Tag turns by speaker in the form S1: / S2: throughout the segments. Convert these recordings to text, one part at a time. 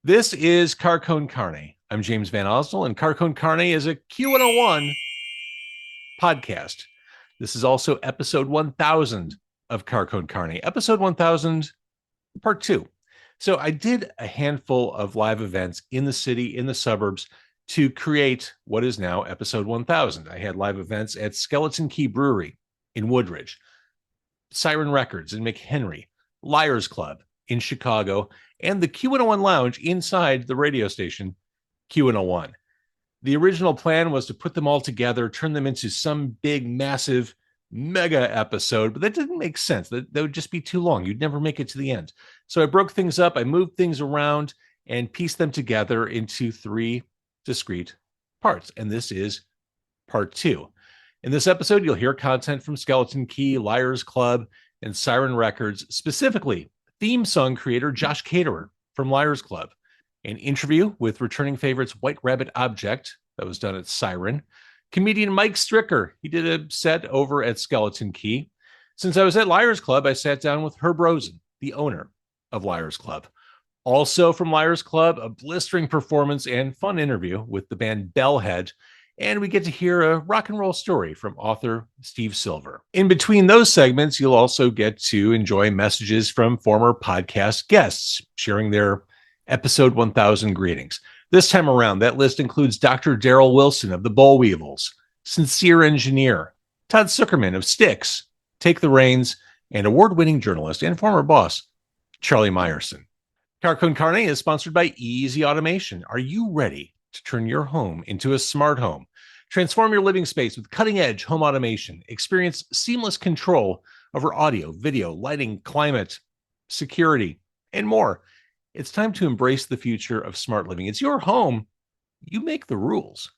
S1: This is Carcone Carne. I'm James Van Osdell, and Carcone Carne is a Q101 podcast. This is also episode 1000 of Carcone Carne, episode 1000, part 2. So I did a handful of live events in the city, in the suburbs, to create what is now episode 1000. I had live events at Skeleton Key Brewery in Woodridge, Siren Records in McHenry, Liars Club in Chicago, and the Q101 Lounge inside the radio station, Q101. The original plan was to put them all together, turn them into some big, massive, mega episode, but that didn't make sense. That would just be too long. You'd never make it to the end. So I broke things up, I moved things around, and pieced them together into 3 discrete parts. And this is part 2. In this episode, you'll hear content from Skeleton Key, Liars Club, and Siren Records, specifically theme song creator Josh Caterer from Liars Club, an interview with returning favorites wht.rbbt.obj that was done at Siren, comedian Mike Stricker, he did a set over at Skeleton Key. Since I was at Liars Club, I sat down with Rosen, the owner of Liars Club. Also from Liars Club, a blistering performance and fun interview with the band Bellhead, and we get to hear a rock and roll story from author Steve Silver. In between those segments, you'll also get to enjoy messages from former podcast guests sharing their episode 1000 greetings. This time around, that list includes Dr. Daryl Wilson of the Boll Weevils, Sincere Engineer, Todd Zuckerman of Styx, Take the Reins, and award-winning journalist and former boss, Charlie Meyerson. Carcone Carne is sponsored by Easy Automation. Are you ready to turn your home into a smart home? Transform your living space with cutting-edge home automation. Experience seamless control over audio, video, lighting, climate, security, and more. It's time to embrace the future of smart living. It's your home. You make the rules.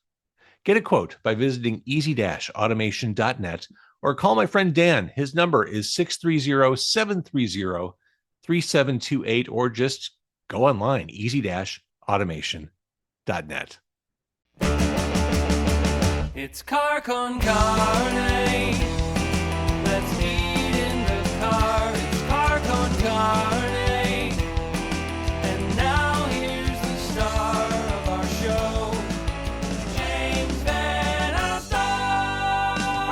S1: Get a quote by visiting easy-automation.net or call my friend Dan. His number is 630-730-3728, or just go online, easy-automation.net.
S2: It's Carcone Carne. Let's eat in the car. It's Carcone Carne. And now here's the star of our show, James Van Osdell.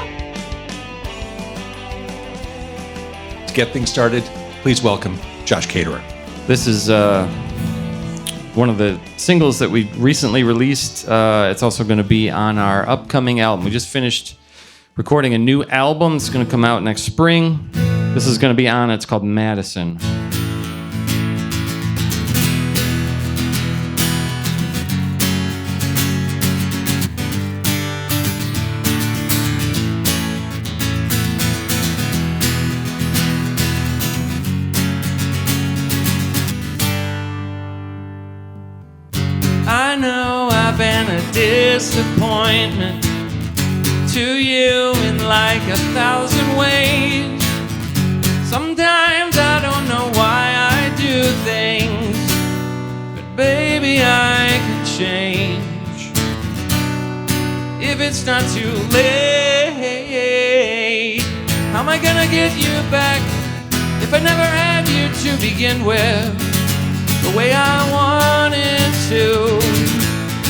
S1: To get things started, please welcome Josh Caterer.
S3: This is one of the singles that we recently released. It's also going to be on our upcoming album. We just finished recording a new album. It's going to come out next spring. This is going to be on. It's called Madison.
S2: I know I've been a disappointment to you in like 1,000 ways. Sometimes I don't know why I do things, but baby, I can change. If it's not too late, how am I gonna get you back if I never had you to begin with the way I wanted to?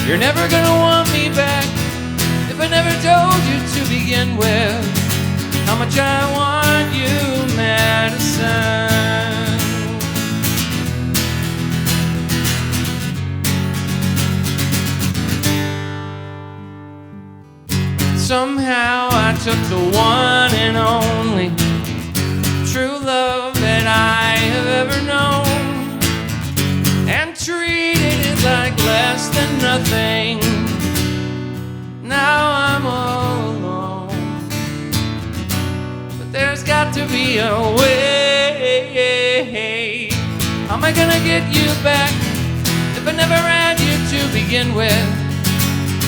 S2: You're never gonna want me back if I never told you to begin with how much I want you, Madison. Somehow I took the one and only true love that I have ever known and treated it like less than nothing. Now I'm all alone, but there's got to be a way. How am I gonna get you back if I never had you to begin with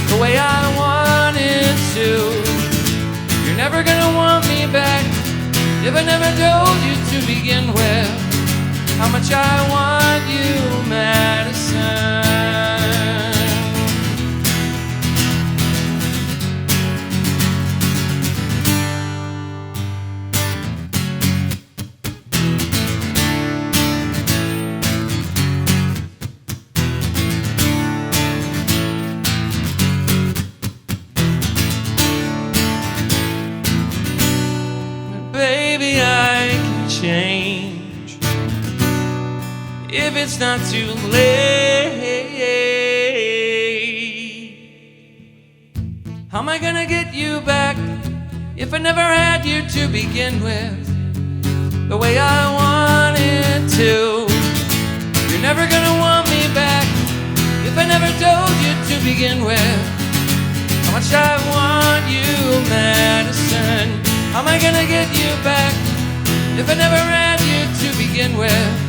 S2: the way I wanted to? You're never gonna want me back if I never told you to begin with how much I want you, Madison. if it's not too late. How am I gonna get you back if I never had you to begin with, the way I wanted to? You're never gonna want me back if I never told you to begin with how much I want you, Madison. How am I gonna get you back if I never had you to begin with,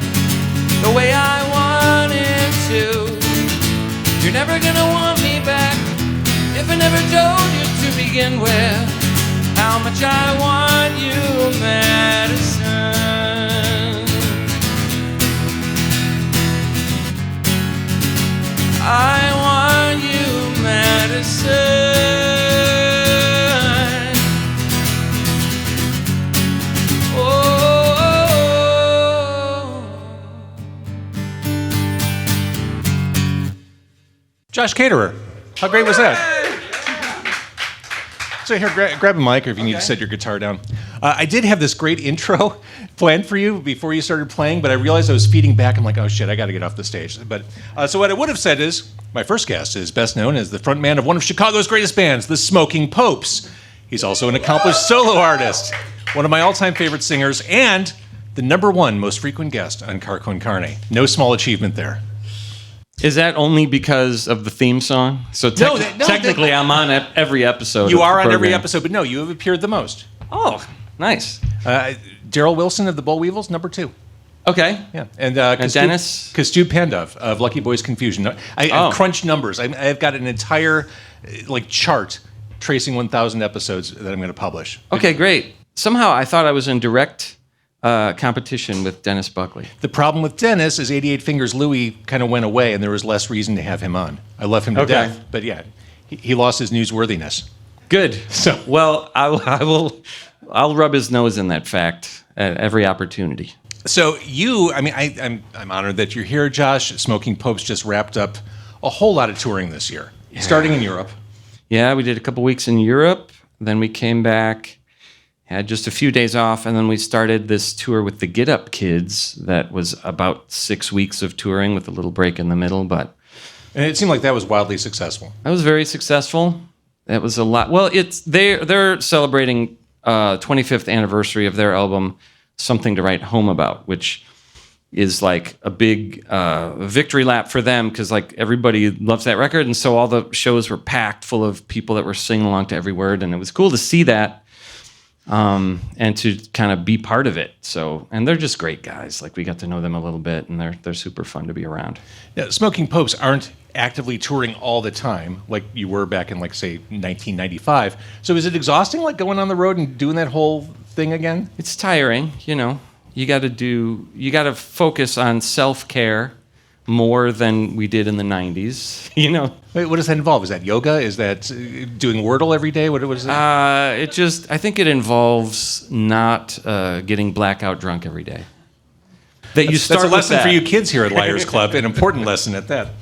S2: the way I wanted to? You're never gonna want me back if I never told you to begin with how much I want you, Madison. I want you, Madison.
S1: Josh Caterer. How great was that? So here, grab a mic, or if you need to set your guitar down. I did have this great intro planned for you before you started playing, but I realized I was feeding back. I'm like, oh shit, I got to get off the stage. But so what I would have said is, my first guest is best known as the frontman of one of Chicago's greatest bands, the Smoking Popes. He's also an accomplished solo artist, one of my all-time favorite singers, and the #1 most frequent guest on Carcon Carne. No small achievement there.
S3: Is that only because of the theme song? So technically, I'm on every episode.
S1: You are on every episode, but no, you have appeared the most.
S3: Oh, nice.
S1: Daryl Wilson of the Boll Weevils, #2.
S3: Okay.
S1: Yeah, and
S3: Dennis?
S1: Stu Pandov of Lucky Boys Confusion. I crunched numbers. I've got an entire chart tracing 1,000 episodes that I'm going to publish.
S3: Okay, great. Somehow I thought I was in direct competition with Dennis Buckley.
S1: The problem with Dennis is 88 Fingers Louie kind of went away, and there was less reason to have him on. I love him to death, but yeah, he lost his newsworthiness.
S3: Good.
S1: So
S3: well, I'll rub his nose in that fact at every opportunity.
S1: So I'm honored that you're here, Josh. Smoking Popes just wrapped up a whole lot of touring this year, starting in Europe.
S3: Yeah, we did a couple weeks in Europe. Then we came back, had just a few days off, and then we started this tour with the Get Up Kids that was about 6 weeks of touring with a little break in the middle. And
S1: it seemed like that was wildly successful.
S3: That was very successful. That was a lot. Well, they're celebrating 25th anniversary of their album, Something to Write Home About, which is like a big victory lap for them because like everybody loves that record, and so all the shows were packed full of people that were singing along to every word, and it was cool to see that. And to kind of be part of it. So, and they're just great guys. Like we got to know them a little bit, and they're super fun to be around.
S1: Now, Smoking Popes aren't actively touring all the time like you were back in, say, 1995. So is it exhausting, like going on the road and doing that whole thing again?
S3: It's tiring, You got to focus on self-care more than we did in the 90s,
S1: Wait, what does that involve? Is that yoga? Is that doing Wordle every day? What is it?
S3: I think it involves not getting blackout drunk every day.
S1: That's a lesson for you kids here at Liars Club, an important lesson at that.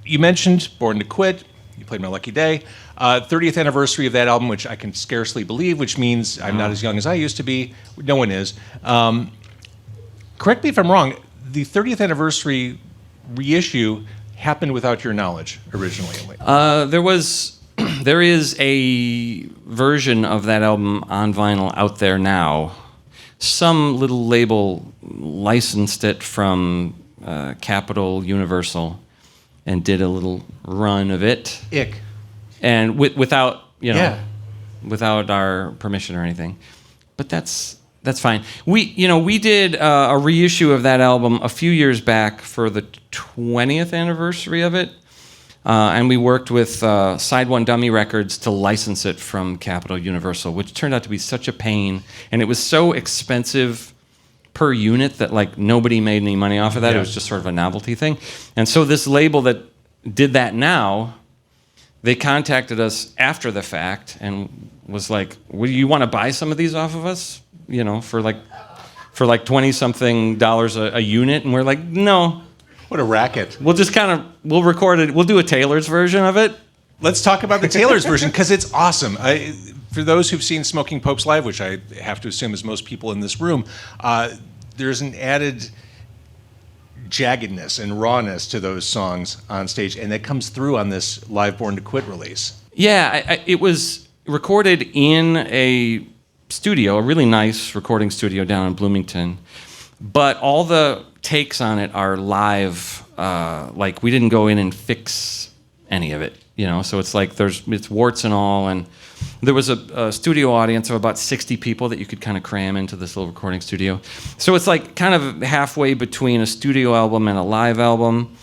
S1: You mentioned Born to Quit. You played My Lucky Day. 30th anniversary of that album, which I can scarcely believe, which means I'm not as young as I used to be. No one is. Correct me if I'm wrong. The 30th anniversary reissue happened without your knowledge originally.
S3: There is a version of that album on vinyl out there now. Some little label licensed it from Capitol Universal and did a little run of it.
S1: Ick.
S3: And without our permission or anything. But that's fine. We did a reissue of that album a few years back for the 20th anniversary of it, and we worked with Side One Dummy Records to license it from Capitol Universal, which turned out to be such a pain, and it was so expensive per unit that like nobody made any money off of that. Yeah. It was just sort of a novelty thing, and so this label that did that now, they contacted us after the fact and was like, "Well, you want to buy some of these off of us?" For like $20-something a unit, and we're like, no.
S1: What a racket!
S3: We'll just we'll record it. We'll do a Taylor's version of it.
S1: Let's talk about the Taylor's version because it's awesome. For those who've seen Smoking Popes live, which I have to assume is most people in this room, there's an added jaggedness and rawness to those songs on stage, and that comes through on this live Born to Quit release.
S3: Yeah, it was recorded in a studio, a really nice recording studio down in Bloomington, but all the takes on it are live. Like, we didn't go in and fix any of it, so it's like it's warts and all, and there was a studio audience of about 60 people that you could kind of cram into this little recording studio. So it's like kind of halfway between a studio album and a live album,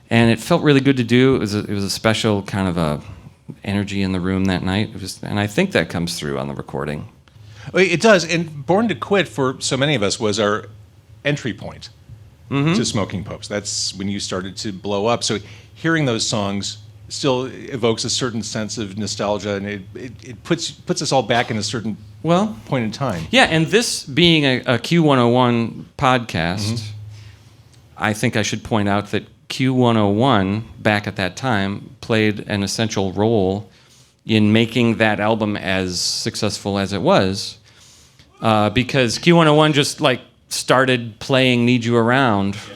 S3: and it felt really good to do. It was a special kind of a energy in the room that night. And I think that comes through on the recording.
S1: It does, and Born to Quit for so many of us was our entry point to Smoking Popes. That's when you started to blow up. So hearing those songs still evokes a certain sense of nostalgia, and it puts us all back in a certain point in time.
S3: Yeah, and this being a Q101 podcast, I think I should point out that Q101, back at that time, played an essential role in making that album as successful as it was, because Q101 just started playing Need You Around. Yeah.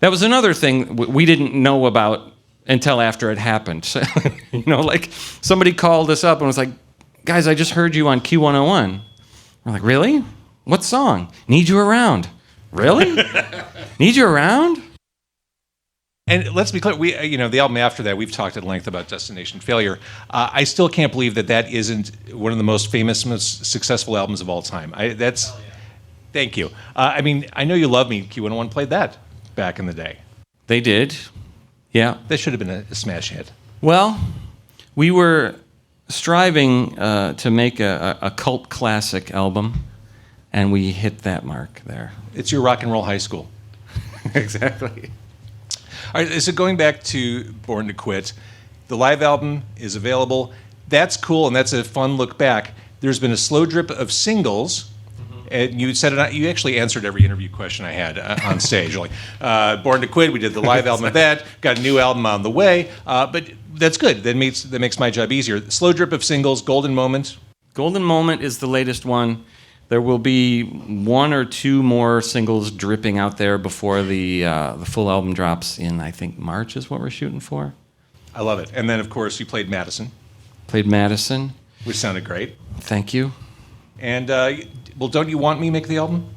S3: That was another thing we didn't know about until after it happened. Somebody called us up and was like, guys, I just heard you on Q101. We're like, really? What song? Need You Around. Really? Need You Around?
S1: And let's be clear, the album after that, we've talked at length about Destination Failure. I still can't believe that isn't one of the most famous, most successful albums of all time. Thank you. I know you love me. Q101 played that back in the day.
S3: They did. Yeah.
S1: That should have been a smash hit.
S3: Well, we were striving to make a cult classic album, and we hit that mark there.
S1: It's your rock and roll high school.
S3: Exactly.
S1: All right, so going back to Born to Quit, the live album is available. That's cool, and that's a fun look back. There's been a slow drip of singles, and you said it. You actually answered every interview question I had on stage. Born to Quit, we did the live album of that. Got a new album on the way, but that's good. That makes my job easier. Slow drip of singles, Golden Moment.
S3: Golden Moment is the latest one. There will be one or two more singles dripping out there before the full album drops in, I think, March is what we're shooting for.
S1: I love it. And then, of course, you played Madison.
S3: Played Madison.
S1: Which sounded great.
S3: Thank you.
S1: And, Don't You Want Me make the album?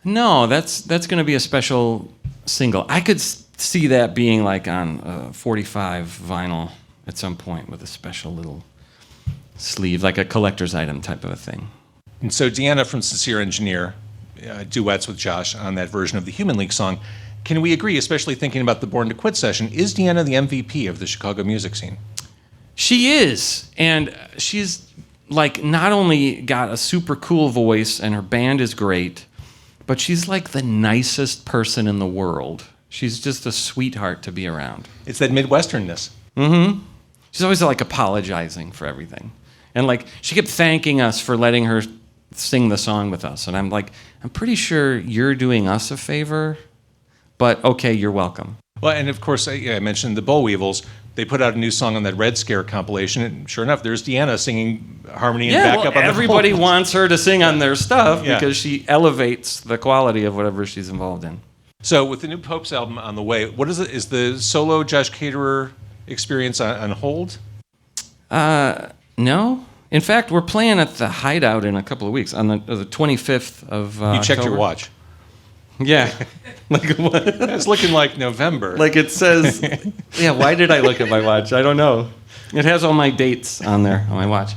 S3: No, that's going to be a special single. I could see that being on 45 vinyl at some point with a special little sleeve, like a collector's item type of a thing.
S1: And so Deanna from Sincere Engineer duets with Josh on that version of the Human League song. Can we agree, especially thinking about the Born to Quit session, is Deanna the MVP of the Chicago music scene?
S3: She is, and she's not only got a super cool voice and her band is great, but she's the nicest person in the world. She's just a sweetheart to be around.
S1: It's that Midwesternness.
S3: Mm-hmm. She's always apologizing for everything. And she kept thanking us for letting her sing the song with us. And I'm I'm pretty sure you're doing us a favor, but okay, you're welcome.
S1: Well, and of course, I mentioned the Boll Weevils. They put out a new song on that Red Scare compilation, and sure enough, there's Deanna singing harmony and backup on the
S3: everybody wants her to sing on their stuff because she elevates the quality of whatever she's involved in.
S1: So with the new Popes album on the way, what is it? Is the solo Josh Caterer experience on hold?
S3: No. In fact, we're playing at the Hideout in a couple of weeks on the 25th of
S1: You checked
S3: October.
S1: your watch.
S3: Yeah.
S1: What? It's looking like November.
S3: It says, why did I look at my watch? I don't know. It has all my dates on there on my watch.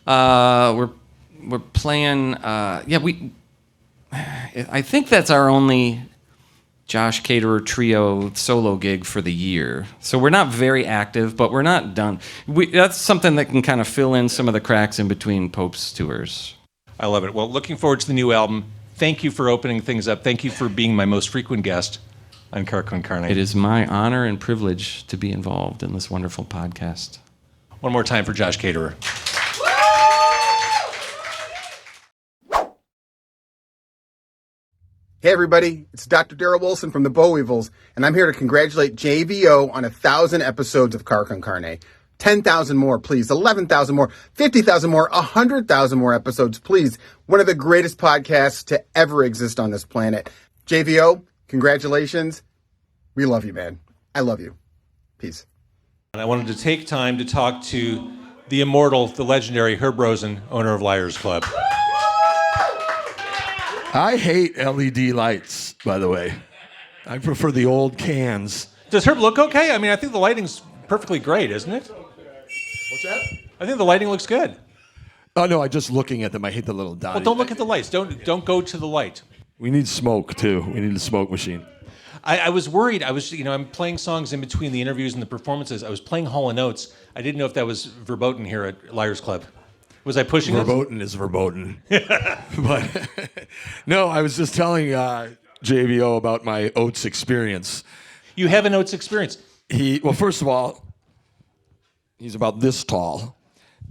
S3: We're playing, I think that's our only Josh Caterer trio solo gig for the year. So we're not very active, but we're not done. That's something that can kind of fill in some of the cracks in between Pope's tours.
S1: I love it. Well, looking forward to the new album. Thank you for opening things up. Thank you for being my most frequent guest on Carcon Carne.
S3: It is my honor and privilege to be involved in this wonderful podcast.
S1: One more time for Josh Caterer.
S4: Hey everybody, it's Dr. Darrell Wilson from the Boll Weevils, and I'm here to congratulate JVO on 1,000 episodes of Carcon Carne. 10,000 more, please. 11,000 more. 50,000 more. 100,000 more episodes, please. One of the greatest podcasts to ever exist on this planet. JVO, Congratulations. We love you, man. I love you. Peace.
S1: And I wanted to take time to talk to the immortal, the legendary Herb Rosen, owner of Liars Club.
S5: I hate LED lights, by the way. I prefer the old cans.
S1: Does Herb look okay? I mean, I think the lighting's perfectly great, isn't it?
S5: What's that?
S1: I think the lighting looks good.
S5: Oh, no, I just looking at them. I hate the little dot.
S1: Well, don't look at the lights. Don't go to the light.
S5: We need smoke, too. We need a smoke machine.
S1: I was worried. I'm playing songs in between the interviews and the performances. I was playing Hall & Oates. I didn't know if that was verboten here at Liars Club. Was I pushing it?
S5: Verboten is verboten. But no, I was just telling JVO about my Oates experience.
S1: You have an Oates experience.
S5: Well, first of all, he's about this tall,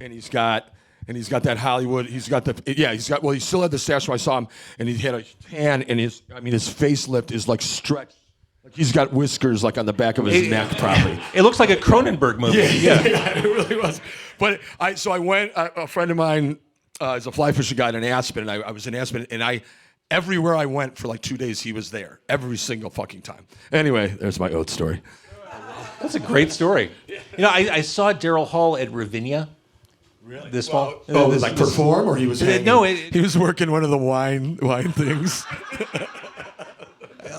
S5: and he's got that Hollywood. He still had the stash when I saw him, and he had a tan, and his face lift is like stretched. Like he's got whiskers like on the back of his neck, probably.
S1: It looks like a Cronenberg movie.
S5: Yeah, it really was. But I went. A friend of mine is a fly fishing guide in Aspen, and I was in Aspen, and everywhere I went for like 2 days, he was there every single fucking time. Anyway, there's my Oates story.
S1: That's a great story. I saw Daryl Hall at Ravinia. Really? This fall.
S5: Perform, or he was hanging?
S1: No,
S5: he was working one of the wine things.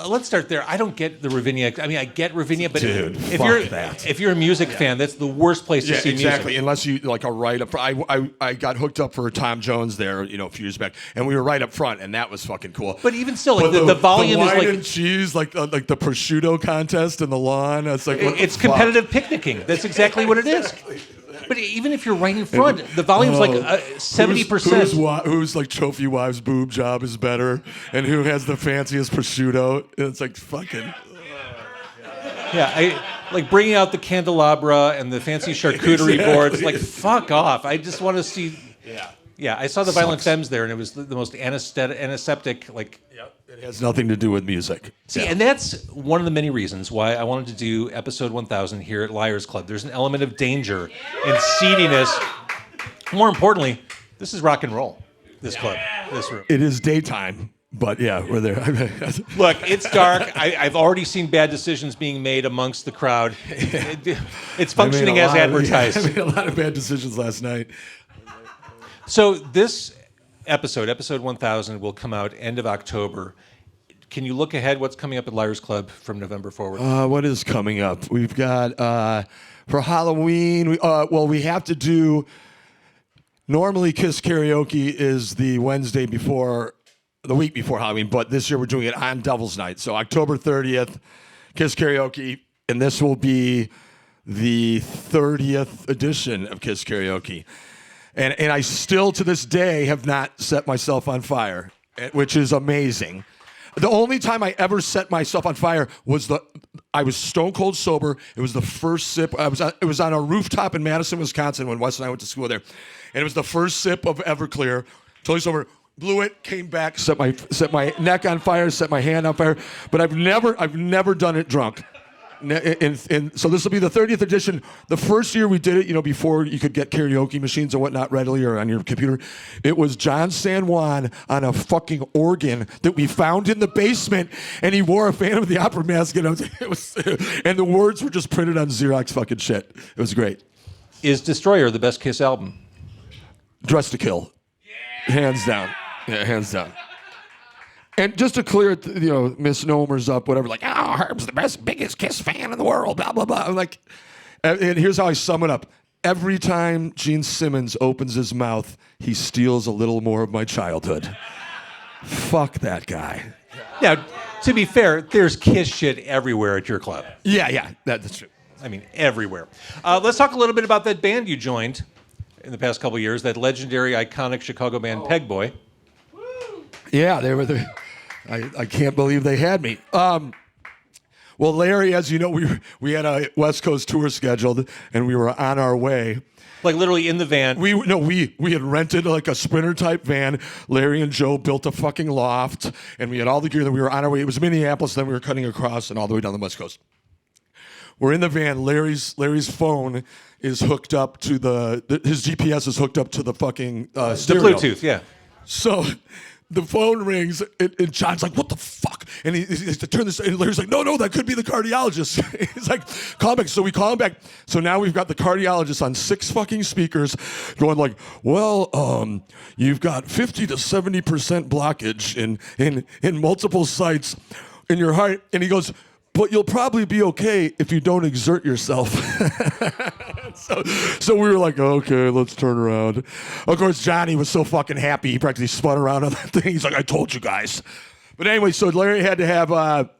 S1: Let's start there. I don't get the Ravinia. I mean, I get Ravinia, but
S5: Dude,
S1: if you're a music fan, that's the worst place to see
S5: exactly.
S1: music.
S5: Unless you like are right up. I got hooked up for Tom Jones there, a few years back, and we were right up front, and that was fucking cool.
S1: But even still, like the volume
S5: the
S1: is
S5: wine
S1: like
S5: and cheese, like the prosciutto contest in the lawn. It's like
S1: it's competitive picnicking. That's exactly what it is. But even if you're right in front, the volume's like 70%.
S5: Who's like trophy wives' boob job is better, and who has the fanciest prosciutto? It's like fucking.
S1: Yeah, I like bringing out the candelabra and the fancy charcuterie boards. Like, fuck off! I just want to see. Yeah. I saw the Violent Femmes there, and it was the most antiseptic. Like,
S5: it has nothing to do with music.
S1: See, and that's one of the many reasons why I wanted to do episode 1000 here at Liars Club. There's an element of danger and seediness. More importantly, this is rock and roll. This club, this room.
S5: It is daytime, but yeah, we're there.
S1: Look, it's dark. I've already seen bad decisions being made amongst the crowd. It's functioning as advertised.
S5: I made a lot of bad decisions last night.
S1: So this episode 1000, will come out end of October. Can you look ahead? What's coming up at Liars Club from November forward?
S5: What is coming up? We've got for Halloween. We have to do. Normally, Kiss Karaoke is the Wednesday before, the week before Halloween, but this year we're doing it on Devil's Night. So October 30th, Kiss Karaoke, and this will be the 30th edition of Kiss Karaoke. And I still, to this day, have not set myself on fire, which is amazing. The only time I ever set myself on fire was I was stone cold sober. It was the first sip. It was on a rooftop in Madison, Wisconsin, when Wes and I went to school there. And it was the first sip of Everclear. Totally sober. Blew it, came back, set my neck on fire, set my hand on fire. But I've never done it drunk. And so this will be the 30th edition. The first year we did it, before you could get karaoke machines and whatnot readily or on your computer, it was John San Juan on a fucking organ that we found in the basement, and he wore a Phantom of the Opera mask, and and the words were just printed on Xerox fucking shit. It was great.
S1: Is Destroyer the best Kiss album?
S5: Dress to Kill. Yeah. Hands down. Yeah, hands down. And just to clear, misnomers up, whatever, like, Herb's the biggest Kiss fan in the world, blah, blah, blah. I'm like, and here's how I sum it up. Every time Gene Simmons opens his mouth, he steals a little more of my childhood. Fuck that guy.
S1: Now, to be fair, there's Kiss shit everywhere at your club.
S5: Yeah, that's true.
S1: I mean, everywhere. Let's talk a little bit about that band you joined in the past couple of years, that legendary, iconic Chicago band, Peg Boy.
S5: Yeah, they were the. I can't believe they had me. Well, Larry, as you know, we had a West Coast tour scheduled, and we were on our way.
S1: Like literally in the van.
S5: We had rented like a Sprinter type van. Larry and Joe built a fucking loft, and we had all the gear. That we were on our way. It was Minneapolis, then we were cutting across and all the way down the West Coast. We're in the van. Larry's phone is hooked up to his GPS is hooked up to the fucking stereo.
S1: The Bluetooth, yeah.
S5: So the phone rings, and John's like, what the fuck? And he has to turn this, and Larry's like, no, that could be the cardiologist. He's like, call him back. So we call him back. So now we've got the cardiologist on 6 fucking speakers going like, well, you've got 50 to 70% blockage in multiple sites in your heart. And he goes, but you'll probably be okay if you don't exert yourself. So we were like, okay, let's turn around. Of course, Johnny was so fucking happy, he practically spun around on that thing. He's like, I told you guys. But anyway, so Larry had to have,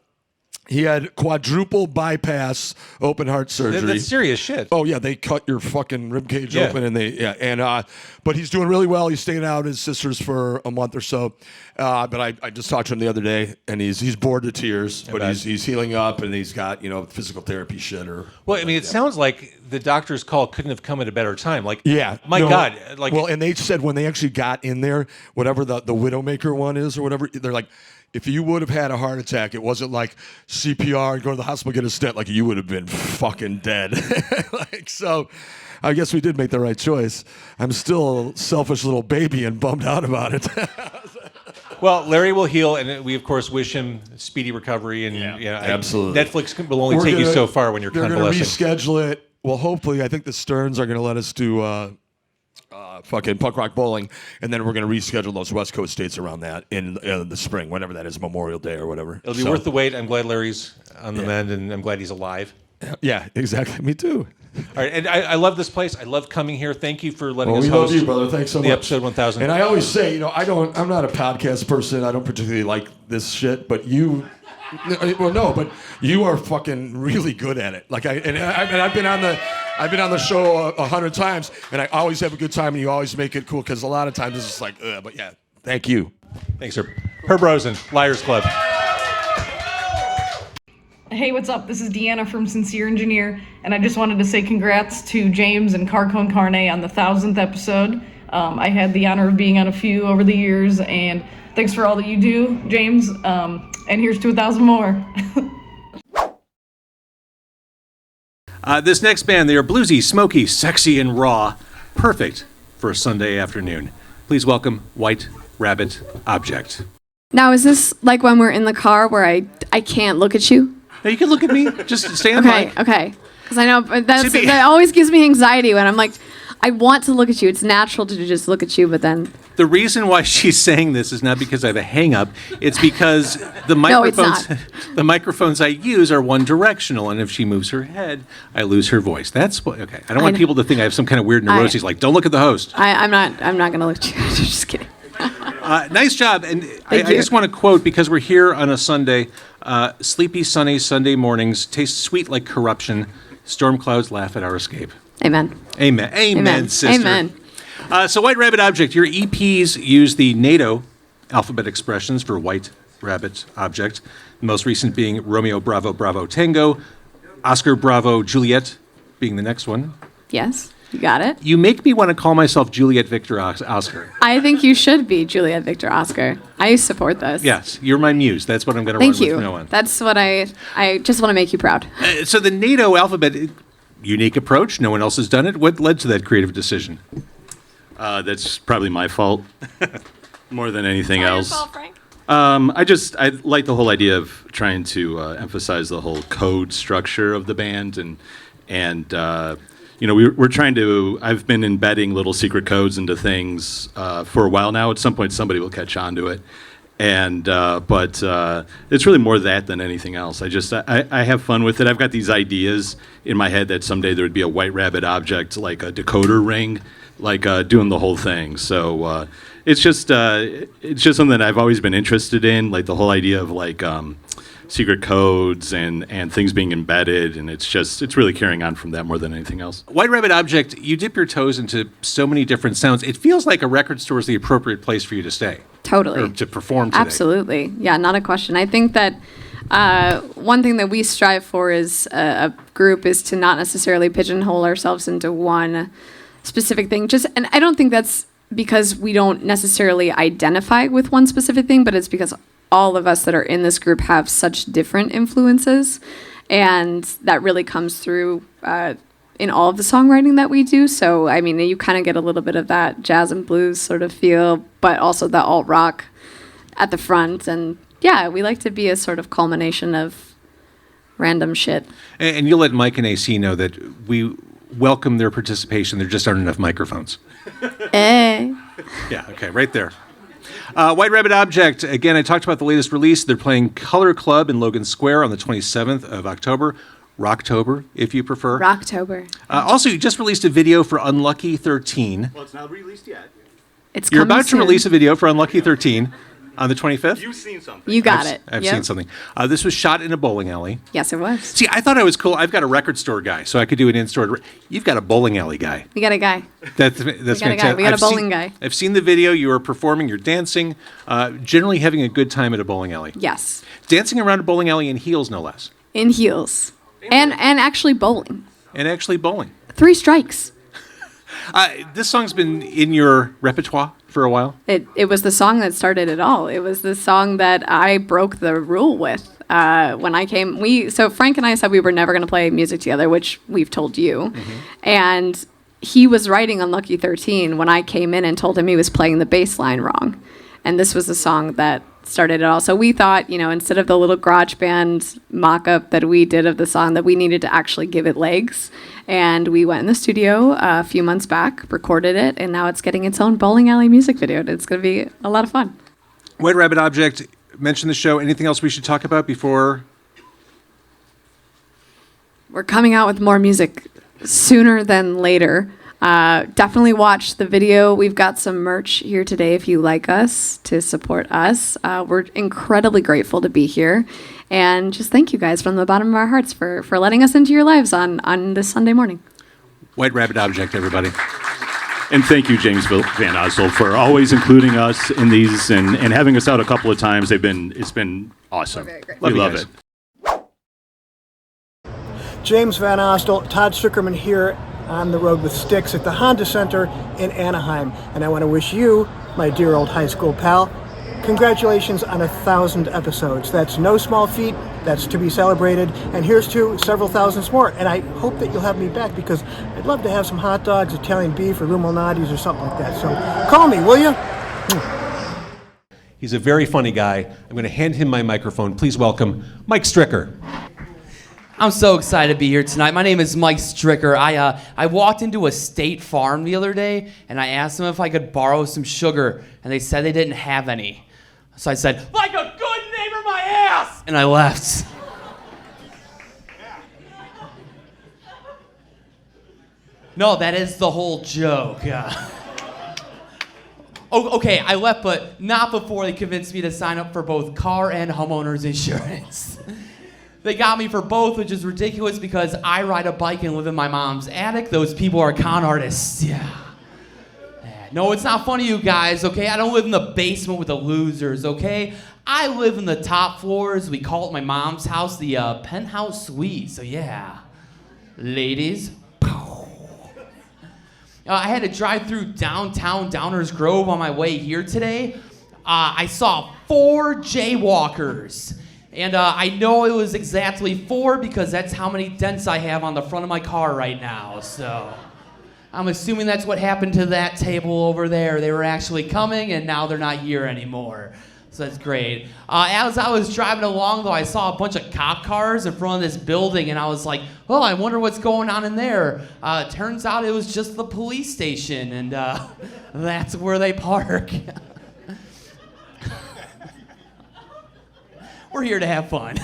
S5: he had quadruple bypass open heart surgery.
S1: That's serious shit.
S5: Oh yeah, they cut your fucking rib cage open, and but he's doing really well. He's staying out at his sister's for a month or so. But I just talked to him the other day, and he's bored to tears, but he's healing up, and he's got physical therapy shit or.
S1: Well, I mean, it sounds like the doctor's call couldn't have come at a better time. Like, God, like.
S5: Well, and they said when they actually got in there, whatever the Widowmaker one is or whatever, they're like, if you would have had a heart attack, it wasn't like CPR and go to the hospital, get a stent, like you would have been fucking dead. So I guess we did make the right choice. I'm still a selfish little baby and bummed out about it.
S1: Well, Larry will heal, and we, of course, wish him speedy recovery. And
S5: absolutely.
S1: Netflix will only take you so far when you're convalescing.
S5: They're going to reschedule it. Well, hopefully, I think the Stearns are going to let us do fucking Punk Rock Bowling, and then we're going to reschedule those West Coast dates around that in the spring, whenever that is, Memorial Day or whatever.
S1: It'll be worth the wait. I'm glad Larry's on the mend, and I'm glad he's alive.
S5: Yeah, exactly. Me too.
S1: All right, and I love this place. I love coming here. Thank you for letting us
S5: we
S1: host
S5: love you, brother. Thanks so much.
S1: The episode 1000.
S5: And I always say, I'm not a podcast person. I don't particularly like this shit, but you. But you are fucking really good at it. Like I've been on the show 100 times, and I always have a good time, and you always make it cool. Because a lot of times it's just like, but yeah, thank you.
S1: Thanks, sir. Herb Rosen, Liars Club.
S6: Hey, what's up? This is Deanna from Sincere Engineer, and I just wanted to say congrats to James and Carcon Carne on the 1000th episode. I had the honor of being on a few over the years, and thanks for all that you do, James. And here's to 1,000 more.
S1: This next band, they are bluesy, smoky, sexy, and raw. Perfect for a Sunday afternoon. Please welcome White Rabbit Object.
S7: Now, is this like when we're in the car where I can't look at you?
S1: Now, you can look at me. Just stand by.
S7: Okay. Because I know that always gives me anxiety when I'm like, I want to look at you. It's natural to just look at you, but then...
S1: The reason why she's saying this is not because I have a hang-up. It's because the microphones, the microphones I use are one directional, and if she moves her head, I lose her voice. That's what. Okay, I don't want people to think I have some kind of weird neuroses. Like, don't look at the host.
S7: I'm not going to look at you. Just kidding.
S1: Nice job, and I just want to quote, because we're here on a Sunday. Sleepy, sunny Sunday mornings taste sweet like corruption. Storm clouds laugh at our escape.
S7: Amen.
S1: Amen, sister.
S7: Amen.
S1: So White Rabbit Object, your EPs use the NATO alphabet expressions for White Rabbit Object, the most recent being Romeo Bravo Bravo Tango, Oscar Bravo Juliet being the next one.
S7: Yes, you got it.
S1: You make me want to call myself Juliet Victor Oscar.
S7: I think you should be Juliet Victor Oscar. I support this.
S1: Yes, you're my muse. That's what I'm going to run with from now on.
S7: That's what I just want to make you proud.
S1: So the NATO alphabet, unique approach. No one else has done it. What led to that creative decision?
S8: That's probably my fault more than anything else.
S7: Your fault, Frank.
S8: I like the whole idea of trying to emphasize the whole code structure of the band, and we're trying to. I've been embedding little secret codes into things for a while now. At some point, somebody will catch on to it, but it's really more that than anything else. I have fun with it. I've got these ideas in my head that someday there would be a White Rabbit Object, like a decoder ring, like doing the whole thing. So it's just something that I've always been interested in, like the whole idea of like secret codes and things being embedded, and it's really carrying on from that more than anything else.
S1: White Rabbit Object, you dip your toes into so many different sounds. It feels like a record store is the appropriate place for you to stay.
S7: Totally.
S1: Or to perform today.
S7: Absolutely. Yeah, not a question. I think that one thing that we strive for as a group is to not necessarily pigeonhole ourselves into one specific thing. And I don't think that's because we don't necessarily identify with one specific thing, but it's because all of us that are in this group have such different influences, and that really comes through in all of the songwriting that we do. So, I mean, you kind of get a little bit of that jazz and blues sort of feel, but also the alt rock at the front. And yeah, we like to be a sort of culmination of random shit.
S1: And you'll let Mike and AC know that we welcome their participation. There just aren't enough microphones.
S7: Eh.
S1: Yeah, okay, right there. White Rabbit Object, again, I talked about the latest release. They're playing Color Club in Logan Square on the 27th of October. Rocktober, if you prefer.
S7: Rocktober.
S1: Also, you just released a video for Unlucky 13.
S8: Well, it's not released yet.
S1: You're about to release a video for Unlucky 13 on the 25th?
S8: You've seen something.
S7: You got it.
S1: I've
S7: Yep.
S1: seen something. This was shot in a bowling alley.
S7: Yes, it was.
S1: See, I thought I was cool. I've got a record store guy, so I could do an in-store. You've got a bowling alley guy.
S7: We got a guy.
S1: That's
S7: got a
S1: fantastic.
S7: guy. We got a
S1: I've
S7: bowling
S1: seen-
S7: guy.
S1: I've seen the video. You are performing. You're dancing. Generally having a good time at a bowling alley.
S7: Yes.
S1: Dancing around a bowling alley in heels, no less.
S7: In heels. And actually bowling.
S1: And actually bowling.
S7: 3 strikes.
S1: This song's been in your repertoire for a while.
S7: It was the song that started it all. It was the song that I broke the rule with when I came. So Frank and I said we were never going to play music together, which we've told you.
S1: Mm-hmm.
S7: And he was writing Unlucky 13 when I came in and told him he was playing the bass line wrong. And this was the song that started it all. So we thought, instead of the little garage band mock-up that we did of the song, that we needed to actually give it legs. And we went in the studio a few months back, recorded it, and now it's getting its own bowling alley music video. And it's going to be a lot of fun.
S1: White Rabbit Object, mention the show. Anything else we should talk about before?
S7: We're coming out with more music sooner than later. Definitely watch the video. We've got some merch here today if you like us, to support us. We're incredibly grateful to be here. And just thank you guys from the bottom of our hearts for letting us into your lives on this Sunday morning.
S1: White Rabbit Object, everybody.
S8: And thank you, James Van Osel, for always including us in these and having us out a couple of times. It's been awesome. We love it.
S9: James Van Ostel, Todd Zuckerman here on the road with Styx at the Honda Center in Anaheim. And I want to wish you, my dear old high school pal, congratulations on 1,000 episodes. That's no small feat. That's to be celebrated. And here's to several thousands more. And I hope that you'll have me back, because I'd love to have some hot dogs, Italian beef, or rumalnati's or something like that. So call me, will you?
S1: He's a very funny guy. I'm going to hand him my microphone. Please welcome Mike Stricker.
S2: I'm so excited to be here tonight. My name is Mike Stricker. I walked into a State Farm the other day, and I asked them if I could borrow some sugar, and they said they didn't have any. So I said, like a good neighbor, my ass! And I left. No, that is the whole joke. Oh, okay, I left, but not before they convinced me to sign up for both car and homeowner's insurance. They got me for both, which is ridiculous because I ride a bike and live in my mom's attic. Those people are con artists. Yeah. No, it's not funny, you guys, okay? I don't live in the basement with the losers, okay? I live in the top floors. We call it my mom's house, the penthouse suite. So yeah, ladies. I had to drive through downtown Downers Grove on my way here today. I saw 4 jaywalkers. And I know it was exactly 4 because that's how many dents I have on the front of my car right now. So I'm assuming that's what happened to that table over there. They were actually coming, and now they're not here anymore. So that's great. As I was driving along, though, I saw a bunch of cop cars in front of this building, and I was like, oh, I wonder what's going on in there. Turns out it was just the police station, and that's where they park. We're here to have fun.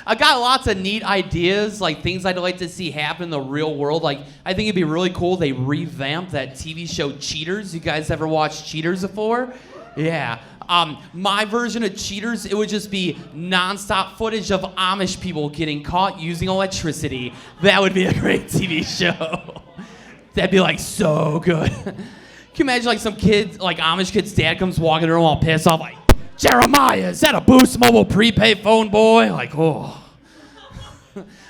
S2: I got lots of neat ideas, like things I'd like to see happen in the real world. Like, I think it'd be really cool they revamp that TV show Cheaters. You guys ever watched Cheaters before? Yeah. My version of Cheaters, it would just be nonstop footage of Amish people getting caught using electricity. That would be a great TV show. That'd be like so good. Can you imagine like some kid, like Amish kid's dad comes walking in the room all pissed off like, Jeremiah, is that a Boost Mobile prepaid phone, boy? Like, oh.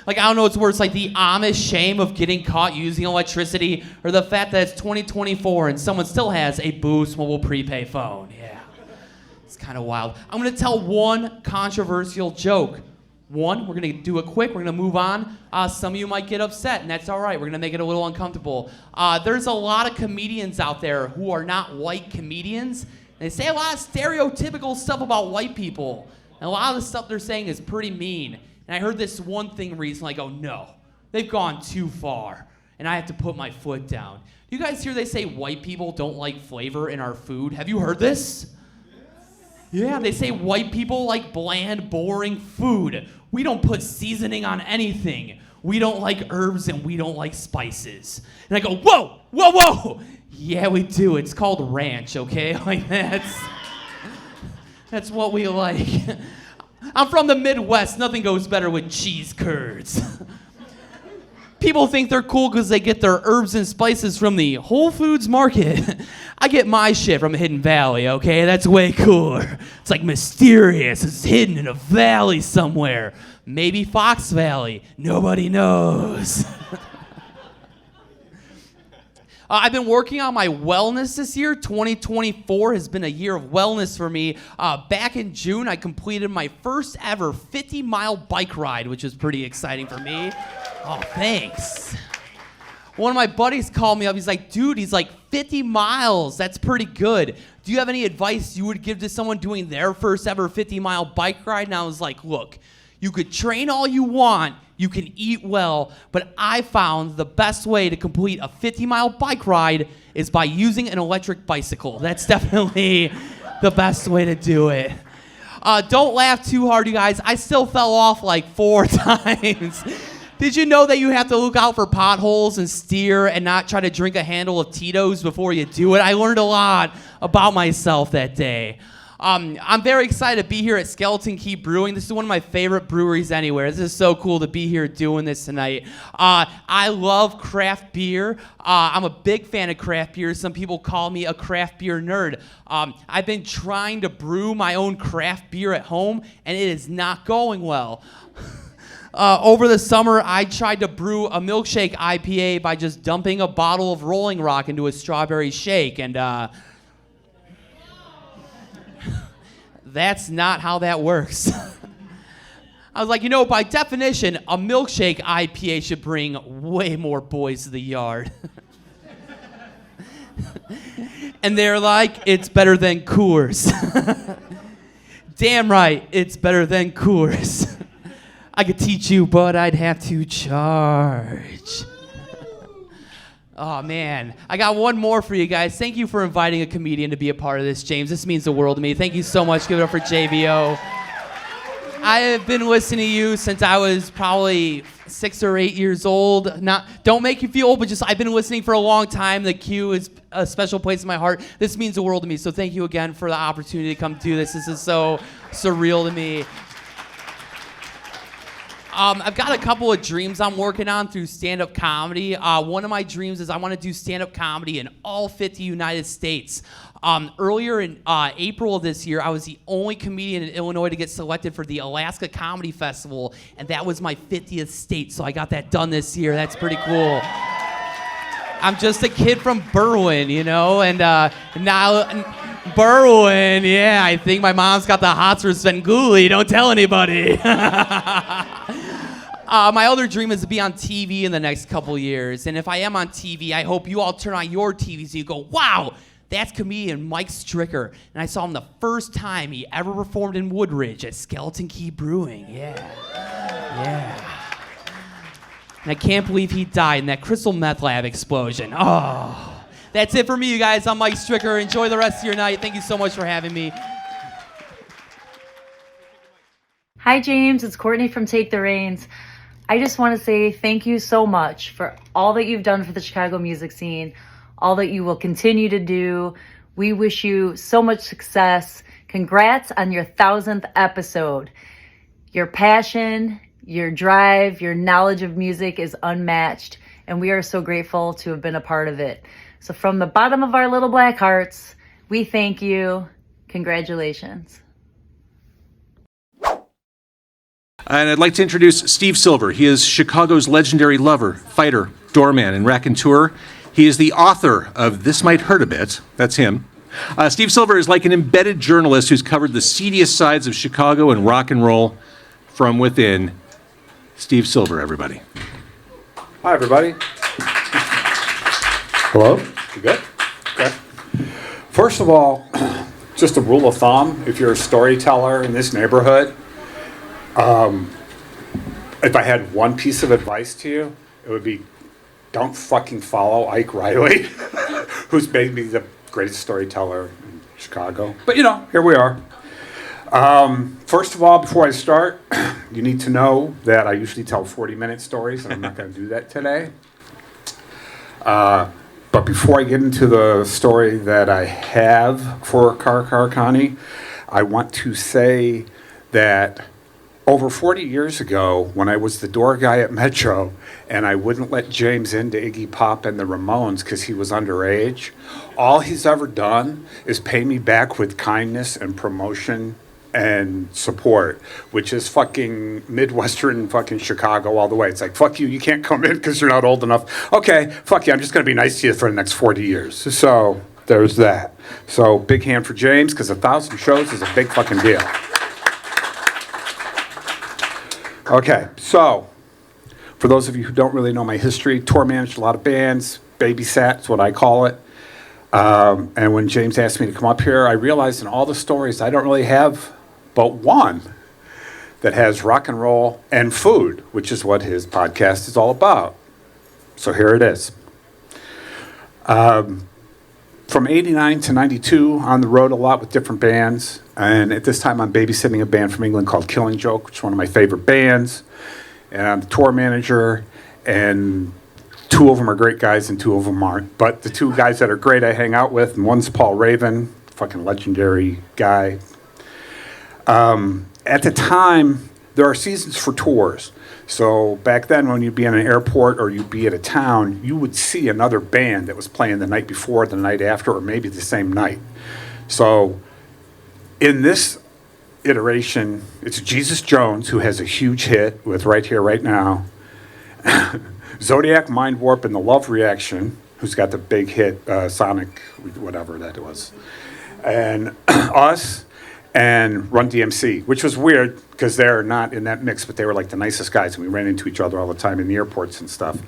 S2: Like, I don't know what's worse, like the Amish shame of getting caught using electricity or the fact that it's 2024 and someone still has a Boost Mobile prepaid phone. Yeah. It's kind of wild. I'm going to tell one controversial joke. One, we're going to do it quick. We're going to move on. Some of you might get upset, and that's all right. We're going to make it a little uncomfortable. There's a lot of comedians out there who are not white comedians. They say a lot of stereotypical stuff about white people. And a lot of the stuff they're saying is pretty mean. And I heard this one thing recently. I go, no, they've gone too far. And I have to put my foot down. You guys hear they say white people don't like flavor in our food? Have you heard this? Yeah, they say white people like bland, boring food. We don't put seasoning on anything. We don't like herbs and we don't like spices. And I go, whoa, whoa, whoa. Yeah, we do. It's called ranch, okay? Like that's what we like. I'm from the Midwest. Nothing goes better with cheese curds. People think they're cool because they get their herbs and spices from the Whole Foods market. I get my shit from Hidden Valley, okay? That's way cooler. It's like mysterious. It's hidden in a valley somewhere. Maybe Fox Valley. Nobody knows. I've been working on my wellness this year. 2024 has been a year of wellness for me. Back in June, I completed my first ever 50-mile bike ride, which was pretty exciting for me. Oh, thanks. One of my buddies called me up. He's like, dude, 50 miles. That's pretty good. Do you have any advice you would give to someone doing their first ever 50-mile bike ride? And I was like, look, you could train all you want. You can eat well, but I found the best way to complete a 50-mile bike ride is by using an electric bicycle. That's definitely the best way to do it. Don't laugh too hard, you guys. I still fell off like 4 times. Did you know that you have to look out for potholes and steer and not try to drink a handle of Tito's before you do it? I learned a lot about myself that day. I'm very excited to be here at Skeleton Key Brewing. This is one of my favorite breweries anywhere. This is so cool to be here doing this tonight. I love craft beer. I'm a big fan of craft beer. Some people call me a craft beer nerd. I've been trying to brew my own craft beer at home, and it is not going well. Over the summer, I tried to brew a milkshake IPA by just dumping a bottle of Rolling Rock into a strawberry shake, and that's not how that works. I was like, by definition, a milkshake IPA should bring way more boys to the yard. And they're like, it's better than Coors. Damn right, it's better than Coors. I could teach you, but I'd have to charge. Oh, man. I got one more for you guys. Thank you for inviting a comedian to be a part of this, James. This means the world to me. Thank you so much. Give it up for JVO. I have been listening to you since I was probably 6 or 8 years old. Don't make you feel old, but I've been listening for a long time. The Q is a special place in my heart. This means the world to me. So thank you again for the opportunity to come do this. This is so surreal to me. I've got a couple of dreams I'm working on through stand-up comedy. One of my dreams is I want to do stand-up comedy in all 50 United States. Earlier in April of this year, I was the only comedian in Illinois to get selected for the Alaska Comedy Festival, and that was my 50th state, so I got that done this year. That's pretty cool. I'm just a kid from Berwyn, and now Berwyn, yeah, I think my mom's got the hots for Svengoolie. Don't tell anybody. My other dream is to be on TV in the next couple years. And if I am on TV, I hope you all turn on your TVs and you go, wow, that's comedian Mike Stricker. And I saw him the first time he ever performed in Woodridge at Skeleton Key Brewing. Yeah. And I can't believe he died in that crystal meth lab explosion. Oh, that's it for me, you guys. I'm Mike Stricker. Enjoy the rest of your night. Thank you so much for having me.
S10: Hi, James. It's Courtney from Take the Reins. I just want to say thank you so much for all that you've done for the Chicago music scene, all that you will continue to do. We wish you so much success. Congrats on your 1000th episode. Your passion, your drive, your knowledge of music is unmatched, and we are so grateful to have been a part of it. So from the bottom of our little black hearts, we thank you. Congratulations.
S1: And I'd like to introduce Steve Silver. He is Chicago's legendary lover, fighter, doorman, and raconteur. He is the author of This Might Hurt a Bit. That's him. Steve Silver is like an embedded journalist who's covered the seediest sides of Chicago and rock and roll from within. Steve Silver, everybody.
S11: Hi, everybody. Hello? You good? Okay. First of all, just a rule of thumb, if you're a storyteller in this neighborhood, if I had one piece of advice to you, it would be don't fucking follow Ike Riley, who's maybe the greatest storyteller in Chicago. But, here we are. First of all, before I start, you need to know that I usually tell 40-minute stories, and I'm not going to do that today. But before I get into the story that I have for Connie, I want to say that over 40 years ago, when I was the door guy at Metro, and I wouldn't let James into Iggy Pop and the Ramones because he was underage, all he's ever done is pay me back with kindness and promotion and support, which is fucking Midwestern fucking Chicago all the way. It's like, fuck you, you can't come in because you're not old enough. Okay, fuck you, I'm just going to be nice to you for the next 40 years. So there's that. So big hand for James, because 1,000 shows is a big fucking deal. Okay, so for those of you who don't really know my history, tour managed a lot of bands, babysat is what I call it. And when James asked me to come up here, I realized in all the stories I don't really have but one that has rock and roll and food, which is what his podcast is all about. So here it is. From 89 to 92, on the road a lot with different bands. And at this time, I'm babysitting a band from England called Killing Joke, which is one of my favorite bands. And I'm the tour manager, and 2 of them are great guys and 2 of them aren't. But the 2 guys that are great I hang out with, and one's Paul Raven, fucking legendary guy. At the time, there are seasons for tours. So back then, when you'd be in an airport or you'd be at a town, you would see another band that was playing the night before, the night after, or maybe the same night. So in this iteration, it's Jesus Jones, who has a huge hit with Right Here, Right Now. Zodiac, Mind Warp, and The Love Reaction, who's got the big hit, Sonic, whatever that was. And us, and Run DMC, which was weird because they're not in that mix, but they were like the nicest guys, and we ran into each other all the time in the airports and stuff.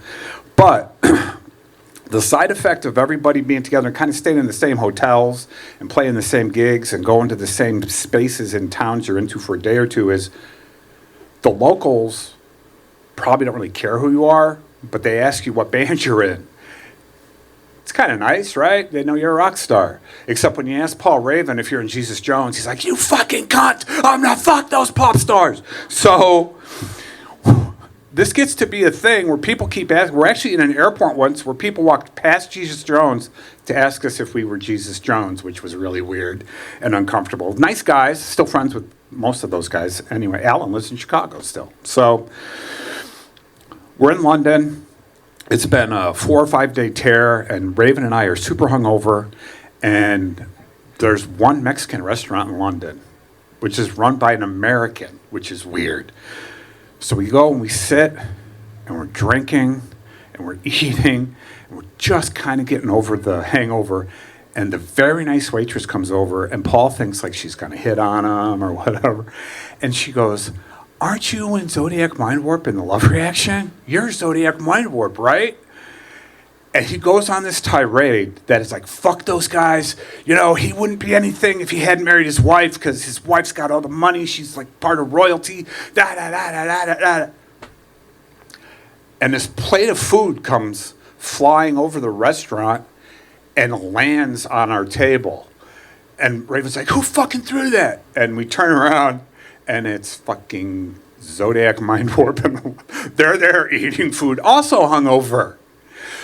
S11: But the side effect of everybody being together and kind of staying in the same hotels and playing the same gigs and going to the same spaces in towns you're into for a day or two is the locals probably don't really care who you are, but they ask you what band you're in. It's kind of nice, right? They know you're a rock star. Except when you ask Paul Raven if you're in Jesus Jones, he's like, you fucking cunt! I'm not fuck those pop stars! So this gets to be a thing where people keep asking. We're actually in an airport once where people walked past Jesus Jones to ask us if we were Jesus Jones, which was really weird and uncomfortable. Nice guys, still friends with most of those guys. Anyway, Alan lives in Chicago still. So we're in London. It's been a 4 or 5 day tear, and Raven and I are super hungover, and there's one Mexican restaurant in London, which is run by an American, which is weird. So we go and we sit, and we're drinking, and we're eating, and we're just kind of getting over the hangover, and the very nice waitress comes over, and Paul thinks like she's going to hit on him or whatever, and she goes, aren't you in Zodiac Mind Warp and The Love Reaction? You're Zodiac Mind Warp, right? And he goes on this tirade that is like, fuck those guys. You know, he wouldn't be anything if he hadn't married his wife because his wife's got all the money. She's like part of royalty. Da, da, da, da, da, da, da. And this plate of food comes flying over the restaurant and lands on our table. And Raven's like, who fucking threw that? And we turn around, and it's fucking Zodiac Mind Warp, and they're there eating food, also hungover.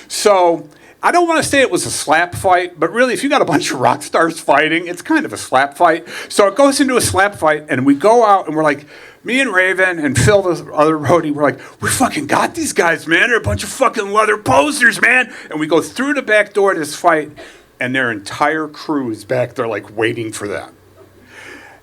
S11: So I don't want to say it was a slap fight, but really, if you got a bunch of rock stars fighting, it's kind of a slap fight. So it goes into a slap fight, and we go out, and we're like, me and Raven and Phil, the other roadie, we're like, we fucking got these guys, man. They're a bunch of fucking leather posers, man. And we go through the back door to this fight, and their entire crew is back there, like, waiting for them.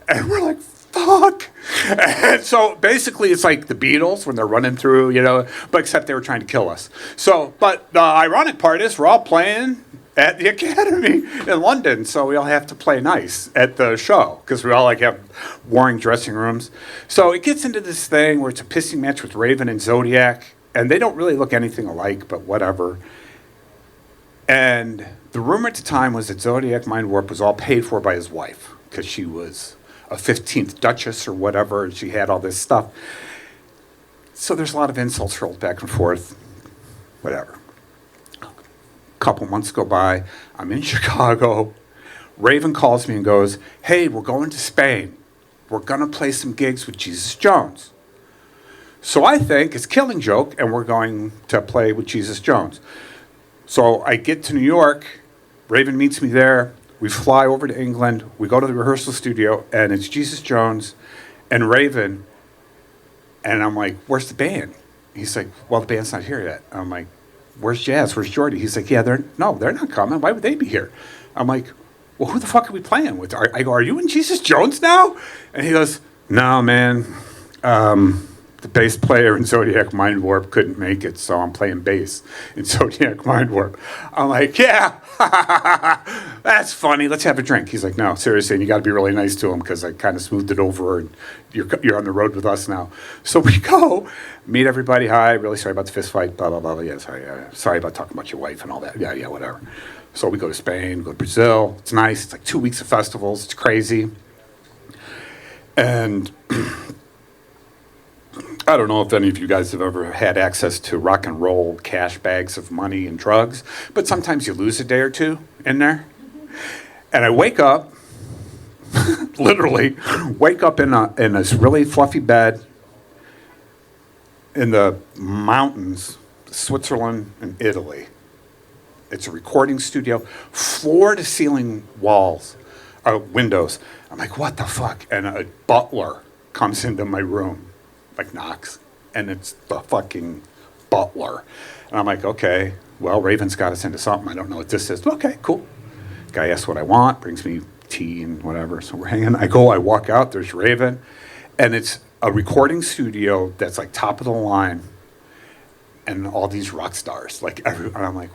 S11: And we're like, fuck. And so basically it's like the Beatles when they're running through, you know, but except they were trying to kill us. So, but the ironic part is we're all playing at the Academy in London, so we all have to play nice at the show because we all like have warring dressing rooms. So it gets into this thing where it's a pissing match with Raven and Zodiac, and they don't really look anything alike, but whatever. And the rumor at the time was that Zodiac Mind Warp was all paid for by his wife. because she was a 15th Duchess or whatever, and she had all this stuff. So there's a lot of insults rolled back and forth, whatever. A couple months go by, I'm in Chicago. Raven calls me and goes, hey, we're going to Spain. We're going to play some gigs with Jesus Jones. So I think it's Killing Joke, and we're going to play with Jesus Jones. So I get to New York. Raven meets me there. We fly over to England. We go to the rehearsal studio, and it's Jesus Jones and Raven. And I'm like, where's the band? He's like, well, the band's not here yet. I'm like, where's Jazz? Where's Jordy? He's like, yeah, they're not coming. Why would they be here? I'm like, well, who the fuck are we playing with? I go, are you and Jesus Jones now? And he goes, no, man. The bass player in Zodiac Mind Warp couldn't make it, so I'm playing bass in Zodiac Mind Warp. I'm like, yeah, that's funny. Let's have a drink. He's like, no, seriously, and you got to be really nice to him because I kind of smoothed it over, and you're on the road with us now. So we go, meet everybody. Hi, really sorry about the fist fight. Blah blah blah. Yeah, sorry about talking about your wife and all that. Yeah, whatever. So we go to Spain, go to Brazil. It's nice. It's like 2 weeks of festivals. It's crazy. And I don't know if any of you guys have ever had access to rock and roll cash bags of money and drugs, but sometimes you lose a day or two in there. And I wake up, literally, wake up in this really fluffy bed in the mountains, Switzerland and Italy. It's a recording studio, floor-to-ceiling walls, windows. I'm like, what the fuck? And a butler comes into my room, like knocks, and it's the fucking butler. And I'm like, okay, well, Raven's got us into something. I don't know what this is. Okay, cool. Guy asks what I want, brings me tea and whatever. So we're hanging. I walk out, there's Raven. And it's a recording studio that's like top of the line. And all these rock stars, and I'm like,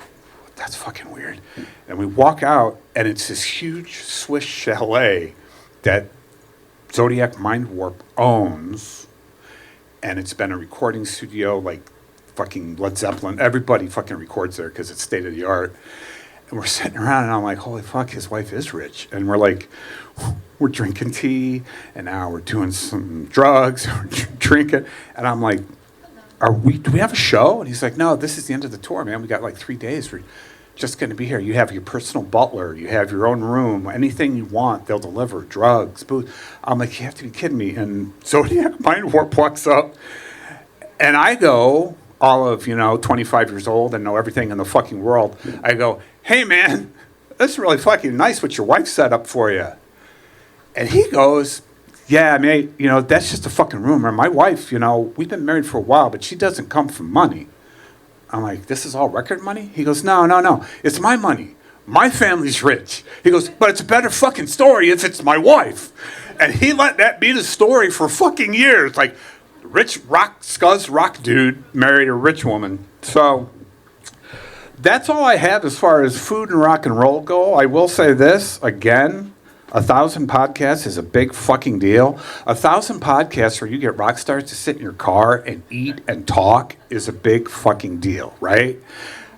S11: that's fucking weird. And we walk out, and it's this huge Swiss chalet that Zodiac Mind Warp owns. And it's been a recording studio, like fucking Led Zeppelin. Everybody fucking records there because it's state of the art. And we're sitting around, and I'm like, holy fuck, his wife is rich. And we're like, we're drinking tea, and now we're doing some drugs, we're drinking. And I'm like, do we have a show? And he's like, no, this is the end of the tour, man. We got like 3 days. We're just going to be here. You have your personal butler. You have your own room. Anything you want, they'll deliver. Drugs, booze. I'm like, you have to be kidding me. And Zodiac Mind Warp walks up, and I go, all of, 25 years old and know everything in the fucking world. I go, hey, man, that's really fucking nice what your wife set up for you. And he goes, yeah, mate, that's just a fucking rumor. My wife, we've been married for a while, but she doesn't come from money. I'm like, this is all record money? He goes, no, it's my money. My family's rich. He goes, but it's a better fucking story if it's my wife. And he let that be the story for fucking years. Like, rich scuzz rock dude married a rich woman. So that's all I have as far as food and rock and roll go. I will say this, again, 1,000 podcasts is a big fucking deal. 1,000 podcasts where you get rock stars to sit in your car and eat and talk is a big fucking deal, right?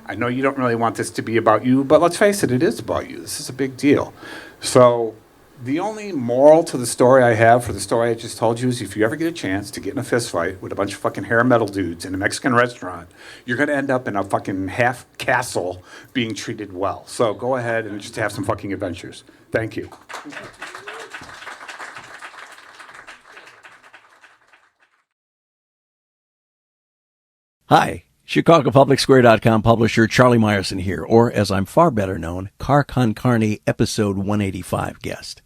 S11: I know you don't really want this to be about you, but let's face it is about you. This is a big deal. So the only moral to the story I have for the story I just told you is if you ever get a chance to get in a fist fight with a bunch of fucking hair metal dudes in a Mexican restaurant, you're going to end up in a fucking half castle being treated well. So go ahead and just have some fucking adventures. Thank you.
S12: Hi, ChicagoPublicSquare.com publisher Charlie Meyerson here, or as I'm far better known, Car Con Carne episode 185 guest.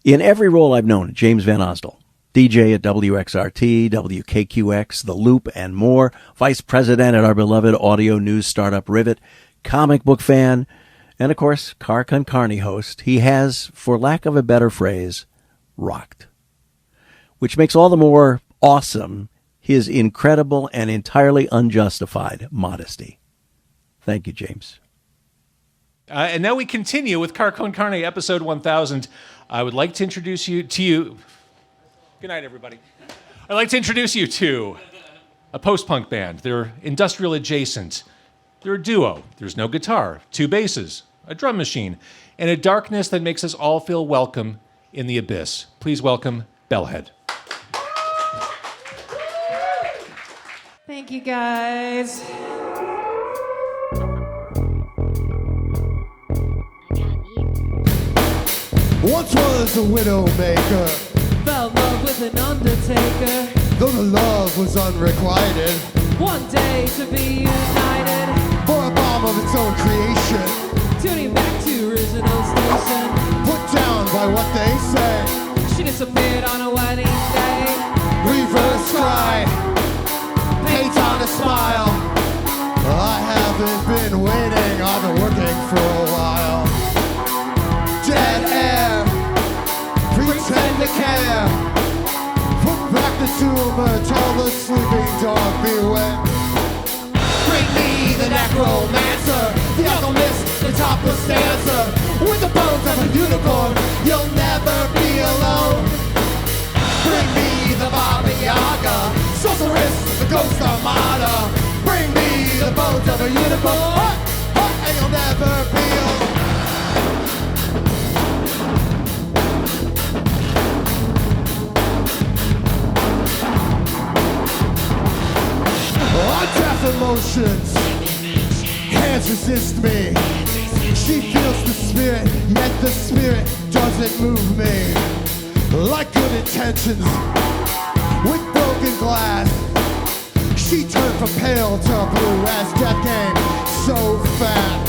S12: In every role I've known, James Van Osdol, DJ at WXRT, WKQX, The Loop, and more, Vice President at our beloved audio news startup Rivet, comic book fan, and of course, Car Con Carne host, he has, for lack of a better phrase, rocked. Which makes all the more awesome his incredible and entirely unjustified modesty. Thank you, James.
S1: And now we continue with Car Con Carne, episode 1000. I would like to introduce you to you. Good night, everybody. I'd like to introduce you to a post-punk band. They're industrial adjacent. They're a duo. There's no guitar, 2 basses, a drum machine, and a darkness that makes us all feel welcome in the abyss. Please welcome Bellhead.
S13: Thank you, guys.
S14: Once was a widow maker,
S13: Fell in love with an undertaker.
S14: though the love was unrequited.
S13: One day to be united.
S14: For a bomb of its own creation,
S13: Tuning back to original station.
S14: put down by what they say.
S13: She disappeared on a wedding day.
S14: Reverse cry, paint on a smile. I haven't been waiting, I've been working for a while. Dead air, pretend to care. Put back the tumor, tell the sleeping dog beware. Bring me the necromancer, the alchemist, the topless dancer. With the bones of a unicorn, you'll never be alone. Bring me the Baba Yaga, sorceress, the ghost armada. Bring me the bones of a unicorn, and you'll never be alone. Death emotions, hands resist me. She feels the spirit, yet the spirit doesn't move me. Like good intentions, with broken glass, she turned from pale to blue as death came so fast.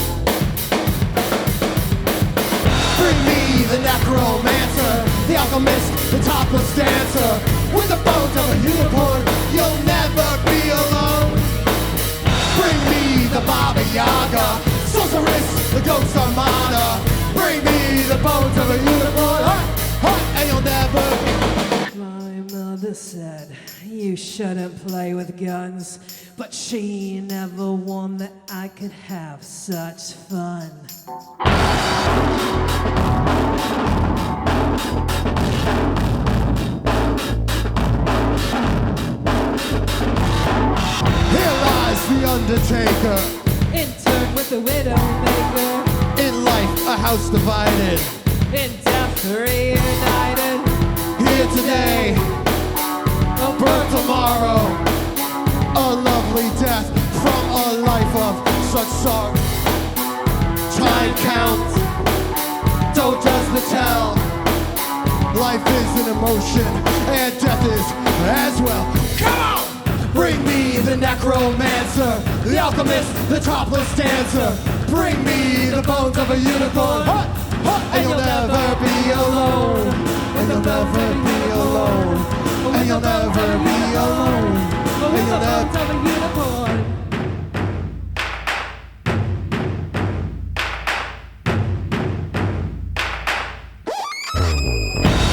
S14: Bring me the necromancer, the alchemist, the topless dancer. With the bones of a unicorn, you'll never be alone. Bring me the Baba Yaga, sorceress, the ghost armada. Bring me the bones of a unicorn, and you'll never be.
S13: My mother said you shouldn't play with guns, but she never warned that I could have such fun.
S14: Here lies the undertaker,
S13: Interned with the widowmaker.
S14: in life a house divided.
S13: In death reunited.
S14: Here today, a birth tomorrow, a lovely death from a life of such sorrow. Time counts, don't does the tell. Life is an emotion, and death is as well. Come on! Bring me the necromancer, the alchemist, the topless dancer. Bring me the bones of a unicorn, and you'll never be alone. And you'll never be alone. And you'll never be alone. And you'll never
S13: of a unicorn.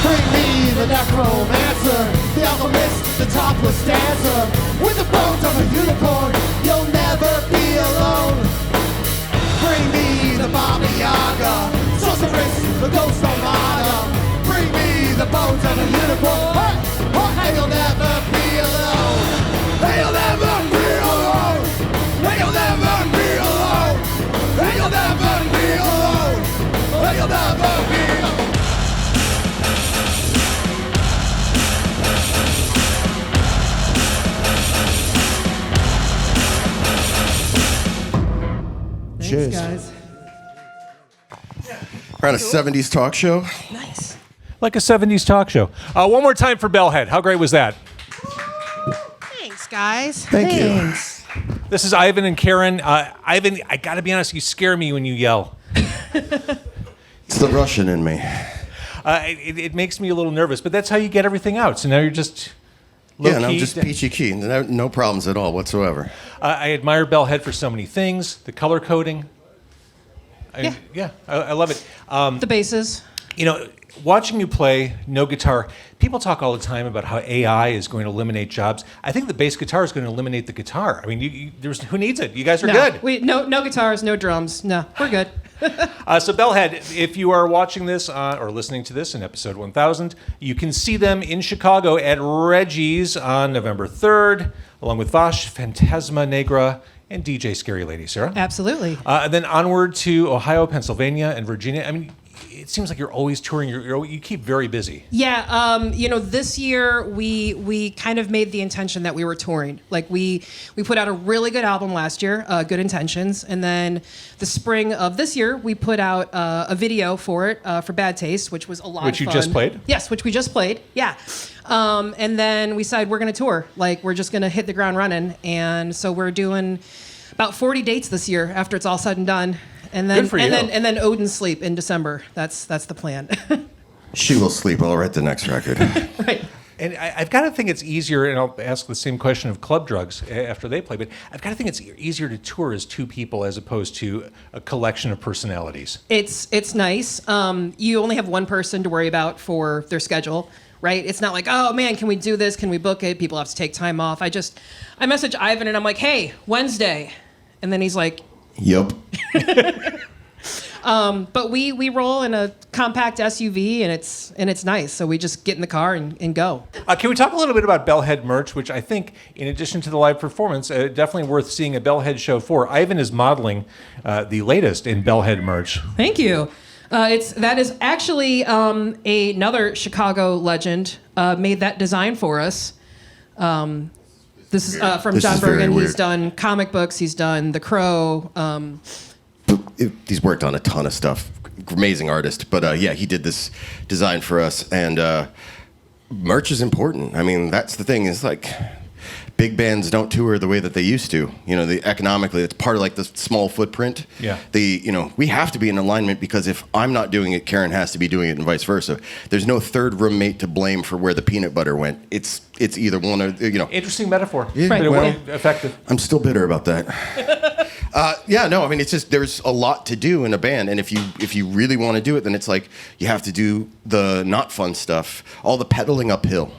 S14: Bring me the necromancer, the alchemist, the topless dancer. With the bones of a unicorn, you'll never be alone. Bring me the Baba Yaga, sorceress, the ghost armada. Bring me the bones of a unicorn, and you'll never be alone. And you'll never be alone. And you'll never be alone. And you'll never be alone. And you'll never be alone.
S13: Thanks, guys.
S15: We're on a 70s talk show.
S13: Nice.
S1: Like a 70s talk show. One more time for Bellhead. How great was that?
S16: Thanks, guys.
S15: Thank you.
S1: This is Ivan and Karen. Ivan, I got to be honest, you scare me when you yell.
S15: It's the Russian in me.
S1: It makes me a little nervous, but that's how you get everything out. So now you're just low-key.
S15: Yeah, and I'm just peachy keen. No problems at all whatsoever.
S1: I admire Bellhead for so many things. The color coding. I love it.
S16: The basses.
S1: You know, watching you play no guitar, people talk all the time about how AI is going to eliminate jobs. I think the bass guitar is going to eliminate the guitar. I mean, who needs it? You guys are good.
S16: No guitars, no drums. No, we're good.
S1: So Bellhead, if you are watching this or listening to this in episode 1000, you can see them in Chicago at Reggie's on November 3rd, along with Vash, Phantasma Negra, and DJ Scary Lady, Sarah.
S16: Absolutely.
S1: And then onward to Ohio, Pennsylvania, and Virginia. I mean, it seems like you're always touring. You keep very busy.
S16: Yeah, this year we kind of made the intention that we were touring. Like we put out a really good album last year, Good Intentions, and then the spring of this year we put out a video for it for Bad Taste, which was a lot of fun.
S1: Which you just played?
S16: Yes, which we just played. Yeah, and then we decided we're going to tour. Like we're just going to hit the ground running, and so we're doing about 40 dates this year after it's all said and done. And then,
S1: Good for you.
S16: and then Odin Sleep in December. That's the plan.
S15: She will sleep. I'll write the next record.
S16: Right.
S1: And I've got to think it's easier, and I'll ask the same question of Club Drugs after they play, but I've got to think it's easier to tour as two people as opposed to a collection of personalities.
S16: It's nice. You only have one person to worry about for their schedule, right? It's not like, oh man, can we do this? Can we book it? People have to take time off. I message Ivan and I'm like, hey, Wednesday. And then he's like,
S15: Yup.
S16: but we roll in a compact SUV and it's nice. So we just get in the car and go.
S1: Can we talk a little bit about Bellhead merch, which I think, in addition to the live performance, definitely worth seeing a Bellhead show for. Ivan is modeling the latest in Bellhead merch.
S16: Thank you. That is actually another Chicago legend made that design for us. This is from John Bergen. He's done comic books. He's done The Crow.
S15: He's worked on a ton of stuff. Amazing artist. But yeah, he did this design for us. And merch is important. I mean, that's the thing is like big bands don't tour the way that they used to. Economically, it's part of like the small footprint.
S1: Yeah.
S15: We have to be in alignment because if I'm not doing it, Karen has to be doing it and vice versa. There's no third roommate to blame for where the peanut butter went. It's either one or,
S1: Interesting metaphor.
S15: Yeah,
S1: But it
S15: well,
S1: wasn't effective.
S15: I'm still bitter about that. It's just there's a lot to do in a band, and if you really want to do it, then it's like you have to do the not fun stuff, all the pedaling uphill,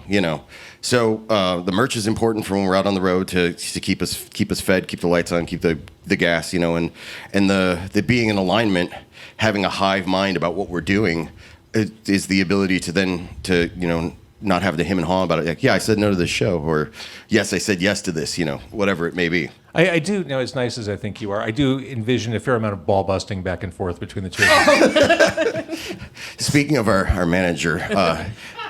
S15: So the merch is important for when we're out on the road to keep us fed, keep the lights on, keep the gas, and the being in alignment, having a hive mind about what we're doing, is the ability to then not have to him and haw about it. Like, yeah, I said no to this show, or yes, I said yes to this, whatever it may be.
S1: I do, as nice as I think you are, I do envision a fair amount of ball busting back and forth between the two of you.
S15: Speaking of our manager,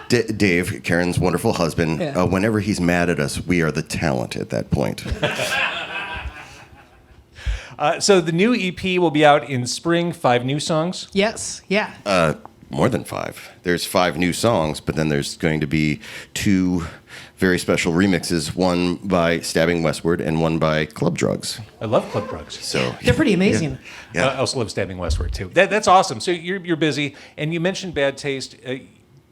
S15: Dave, Karen's wonderful husband, whenever he's mad at us, we are the talent at that point.
S1: So the new EP will be out in spring, 5 new songs?
S16: Yes, yeah.
S15: More than 5. There's 5 new songs, but then there's going to be 2 very special remixes, one by Stabbing Westward and one by Club Drugs.
S1: I love Club Drugs.
S15: So
S16: they're pretty amazing.
S15: Yeah.
S1: I also love Stabbing Westward, too. That's awesome. So you're busy, and you mentioned Bad Taste.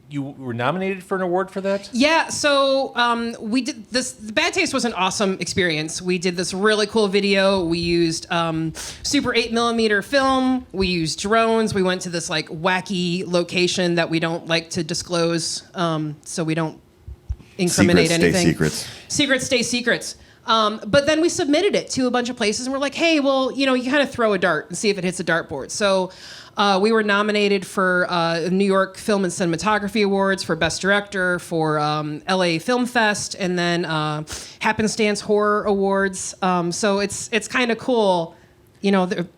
S1: You were nominated for an award for that?
S16: Yeah, so we did this. The Bad Taste was an awesome experience. We did this really cool video. We used super 8mm film. We used drones. We went to this like wacky location that we don't like to disclose, so we don't incriminate anything. Secrets stay secrets. But then we submitted it to a bunch of places, and we're like, hey, well, you kind of throw a dart and see if it hits a dartboard. So we were nominated for New York Film and Cinematography Awards for Best Director, for LA Film Fest, and then Happenstance Horror Awards. So it's kind of cool.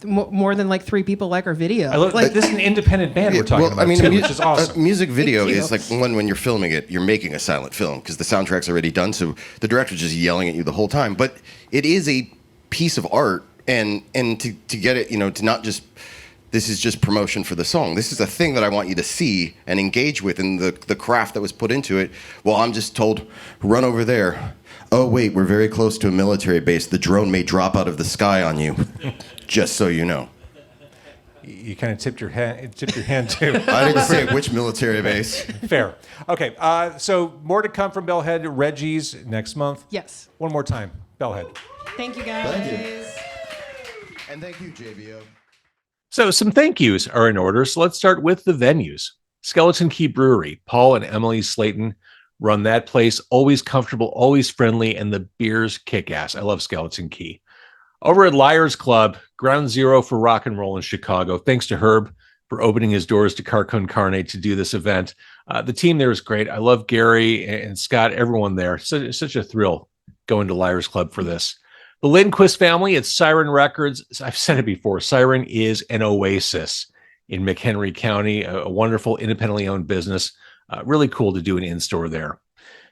S16: More than like 3 people like our video.
S1: I love, this is an independent band we're talking about, too, which is awesome.
S15: A music video is like when you're filming it, you're making a silent film because the soundtrack's already done, so the director's just yelling at you the whole time. But it is a piece of art, and to get it, to not just, this is just promotion for the song. This is a thing that I want you to see and engage with, and the craft that was put into it. Well, I'm just told, run over there. Oh, wait, we're very close to a military base. The drone may drop out of the sky on you. Just so you know.
S1: You kind of tipped your hand too.
S15: I didn't say which military base.
S1: Fair. Okay, so more to come from Bellhead. Reggie's next month.
S16: Yes.
S1: One more time, Bellhead.
S16: Thank you, guys.
S15: Thank you. And thank you, JBO.
S1: So some thank yous are in order. So let's start with the venues. Skeleton Key Brewery. Paul and Emily Slayton run that place. Always comfortable, always friendly, and the beers kick ass. I love Skeleton Key. Over at Liars Club, ground zero for rock and roll in Chicago. Thanks to Herb for opening his doors to Carcon Carne to do this event. The team there is great. I love Gary and Scott, everyone there. Such a thrill going to Liars Club for this. The Lindquist family at Siren Records. I've said it before. Siren is an oasis in McHenry County, a wonderful independently owned business. Really cool to do an in-store there.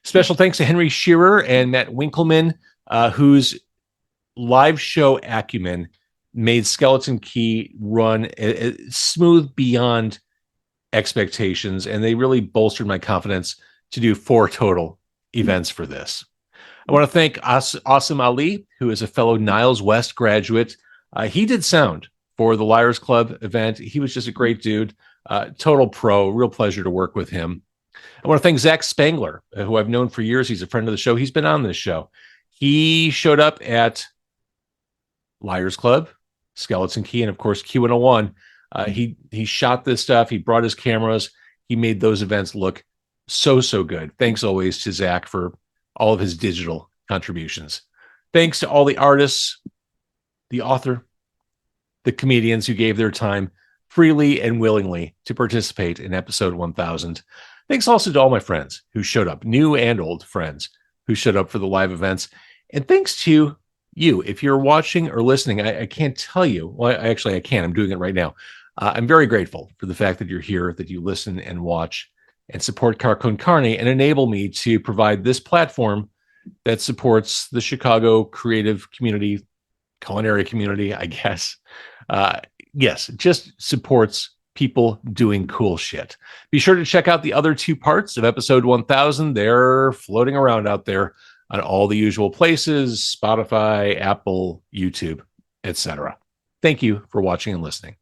S1: Special thanks to Henry Shearer and Matt Winkleman, whose live show acumen made Skeleton Key run smooth beyond expectations, and they really bolstered my confidence to do 4 total events for this. I want to thank Asim Ali, who is a fellow Niles West graduate. He did sound for the Liars Club event. He was just a great dude, total pro, real pleasure to work with him. I want to thank Zach Spangler, who I've known for years. He's a friend of the show. He's been on this show. He showed up at Liars Club, Skeleton Key, and of course Q101. He shot this stuff. He brought his cameras. He made those events look so good. Thanks always to Zach for all of his digital contributions. Thanks to all the artists, the author, the comedians who gave their time freely and willingly to participate in episode 1000. Thanks also to all my friends who showed up, new and old friends who showed up for the live events. And thanks to you, if you're watching or listening, I can't tell you. Well, I can. I'm doing it right now. I'm very grateful for the fact that you're here, that you listen and watch and support Car Con Carne and enable me to provide this platform that supports the Chicago creative community, culinary community, I guess. Yes, just supports people doing cool shit. Be sure to check out the other 2 parts of episode 1000. They're floating around out there on all the usual places, Spotify, Apple, YouTube, etc. Thank you for watching and listening.